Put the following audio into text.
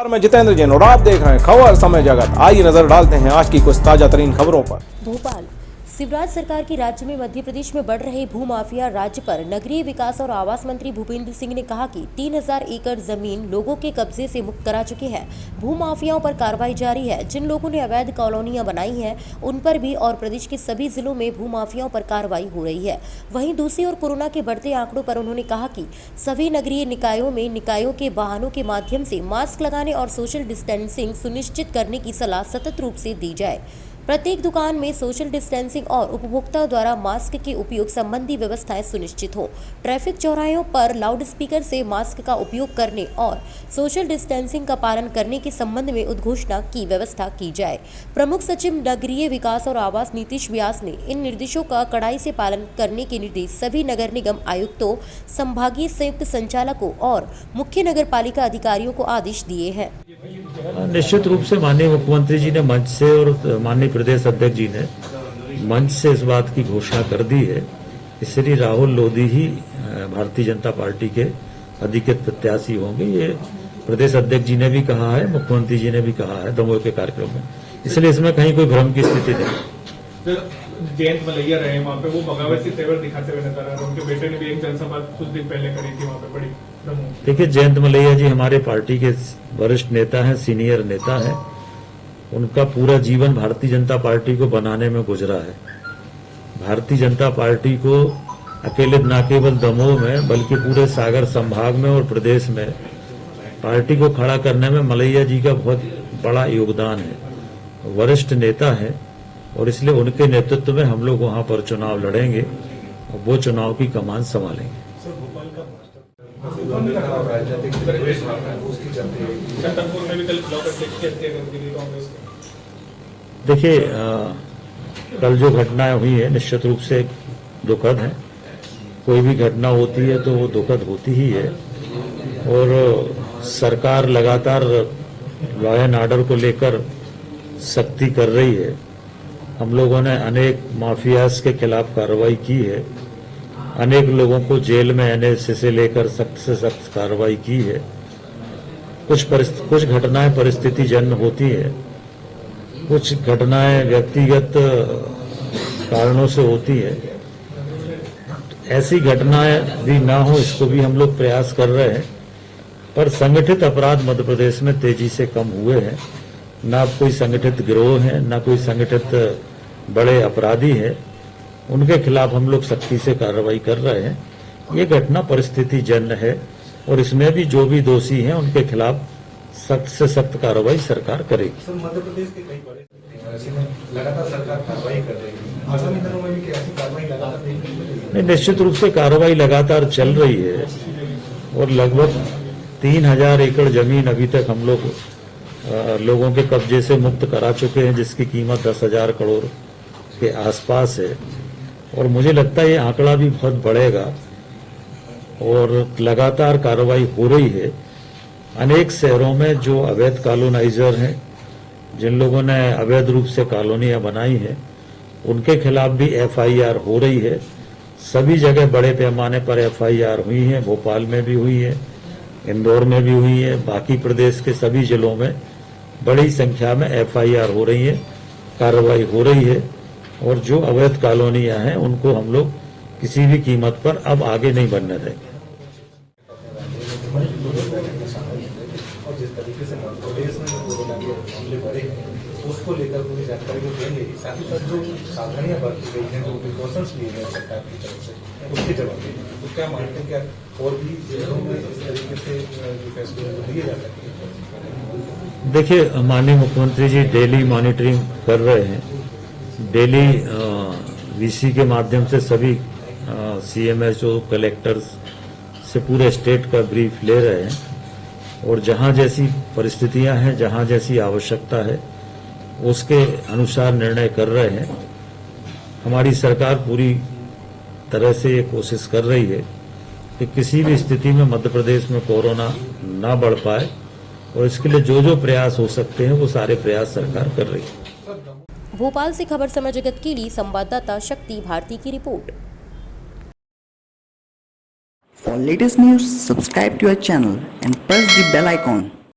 मैं जितेंद्र जैन और आप देख रहे हैं खबर समय जगत। आइए नजर डालते हैं आज की कुछ ताजा तरीन खबरों पर। भोपाल शिवराज सरकार की राज्य में मध्य प्रदेश में बढ़ रहे भूमाफिया राज्य पर नगरीय विकास और आवास मंत्री भूपेंद्र सिंह ने कहा कि 3000 एकड़ जमीन लोगों के कब्जे से मुक्त करा चुके हैं। भूमाफियाओं पर कार्रवाई जारी है। जिन लोगों ने अवैध कॉलोनियां बनाई हैं उन पर भी और प्रदेश के सभी जिलों में भूमाफियाओं पर कार्रवाई हो रही है। वहीं दूसरी ओर कोरोना के बढ़ते आंकड़ों पर उन्होंने कहा कि सभी नगरीय निकायों में निकायों के वाहनों के माध्यम से मास्क लगाने और सोशल डिस्टेंसिंग सुनिश्चित करने की सलाह सतत रूप से दी जाए। प्रत्येक दुकान में सोशल डिस्टेंसिंग और उपभोक्ताओं द्वारा मास्क के उपयोग संबंधी व्यवस्थाएं सुनिश्चित हो। ट्रैफिक चौराहों पर लाउड स्पीकर से मास्क का उपयोग करने और सोशल डिस्टेंसिंग का पालन करने के संबंध में उद्घोषणा की व्यवस्था की जाए। प्रमुख सचिव नगरीय विकास और आवास नीतीश व्यास ने इन निर्देशों का कड़ाई से पालन करने के निर्देश सभी नगर निगम आयुक्तों, संभागीय संयुक्त संचालकों और मुख्य नगर पालिका अधिकारियों को आदेश दिए हैं। निश्चित रूप से माननीय मुख्यमंत्री जी ने मंच से और माननीय प्रदेश अध्यक्ष जी ने मंच से इस बात की घोषणा कर दी है कि श्री राहुल लोधी ही भारतीय जनता पार्टी के अधिकृत प्रत्याशी होंगे। ये प्रदेश अध्यक्ष जी ने भी कहा है, मुख्यमंत्री जी ने भी कहा है दमोह के कार्यक्रम में, इसलिए इसमें कहीं कोई भ्रम की स्थिति नहीं। जयंत मलैया रहे वहाँ पे, वो बगावत के तेवर दिखाते हुए नजर आ रहे। उनके बेटे ने भी एक जनसभा कुछ दिन पहले करी थी वहाँ पे बड़ी। देखिए, जयंत मलैया जी हमारे पार्टी के वरिष्ठ नेता हैं, सीनियर नेता हैं। उनका पूरा जीवन भारतीय जनता पार्टी को बनाने में गुजरा है। भारतीय जनता पार्टी को अकेले न केवल दमोह में बल्कि पूरे सागर संभाग में और प्रदेश में पार्टी को खड़ा करने में मलैया जी का बहुत बड़ा योगदान है। वरिष्ठ नेता है और इसलिए उनके नेतृत्व में हम लोग वहां पर चुनाव लड़ेंगे और वो चुनाव की कमान संभालेंगे। देखिए, कल जो घटनाएं हुई है निश्चित रूप से दुखद है। कोई भी घटना होती है तो वो दुखद होती ही है और सरकार लगातार लॉ एंड ऑर्डर को लेकर सख्ती कर रही है। हम लोगों ने अनेक माफियाज के खिलाफ कार्रवाई की है, अनेक लोगों को जेल में एनएसए से लेकर सख्त से सख्त कार्रवाई की है। कुछ घटनाएं परिस्थिति जन्य होती है, कुछ घटनाएं व्यक्तिगत कारणों से होती है। ऐसी घटनाएं भी ना हो इसको भी हम लोग प्रयास कर रहे हैं, पर संगठित अपराध मध्य प्रदेश में तेजी से कम हुए हैं। ना कोई संगठित गिरोह है, ना कोई संगठित बड़े अपराधी है। उनके खिलाफ हम लोग सख्ती से कार्रवाई कर रहे हैं। ये घटना परिस्थिति जन्य है और इसमें भी जो भी दोषी हैं उनके खिलाफ सख्त से सख्त कार्रवाई सरकार करेगी। सर, मध्य प्रदेश के कई बड़े लगातार सरकार कार्रवाई कर रही है। आगामी दिनों में भी क्या ऐसी कार्रवाई लगातार नहीं, निश्चित रूप से कार्रवाई लगातार चल रही है और लगभग 3000 एकड़ जमीन अभी तक हम लोग लोगों के कब्जे से मुक्त करा चुके हैं, जिसकी कीमत 10,000 करोड़ के आसपास है और मुझे लगता है ये आंकड़ा भी बहुत बढ़ेगा और लगातार कार्रवाई हो रही है। अनेक शहरों में जो अवैध कॉलोनाइजर हैं, जिन लोगों ने अवैध रूप से कॉलोनियां बनाई हैं, उनके खिलाफ भी एफआईआर हो रही है। सभी जगह बड़े पैमाने पर एफआईआर हुई है। भोपाल में भी हुई है, इंदौर में भी हुई है, बाकी प्रदेश के सभी जिलों में बड़ी संख्या में एफआईआर हो रही है, कार्रवाई हो रही है और जो अवैध कॉलोनियां हैं उनको हम लोग किसी भी कीमत पर अब आगे नहीं बढ़ने देंगे। और जिस तरीके से मध्य प्रदेश में कोरोना के मामले बढ़े हैं उसको लेकर पूरी जानकारी को देंगे, साथ ही साथ जो सावधानियां बरती गई हैं, जो प्रिकॉशंस लिए गए सरकार की तरफ से, उसके जवाब देंगे। तो क्या मानते हैं, क्या और भी जिलों में इस तरीके से फैसले लिए जा सकते हैं? देखिए, माननीय मुख्यमंत्री जी डेली मॉनिटरिंग कर रहे हैं। डेली वीसी के माध्यम से सभी सीएमएचओ कलेक्टर्स से पूरे स्टेट का ब्रीफ ले रहे हैं और जहां जैसी परिस्थितियां हैं, जहां जैसी आवश्यकता है उसके अनुसार निर्णय कर रहे हैं। हमारी सरकार पूरी तरह से ये कोशिश कर रही है कि किसी भी स्थिति में मध्य प्रदेश में कोरोना ना बढ़ पाए और इसके लिए जो जो प्रयास हो सकते हैं वो सारे प्रयास सरकार कर रही है। भोपाल से खबर समय जगत के लिए संवाददाता शक्ति भारती की report. For latest news, subscribe to our channel and press the bell icon.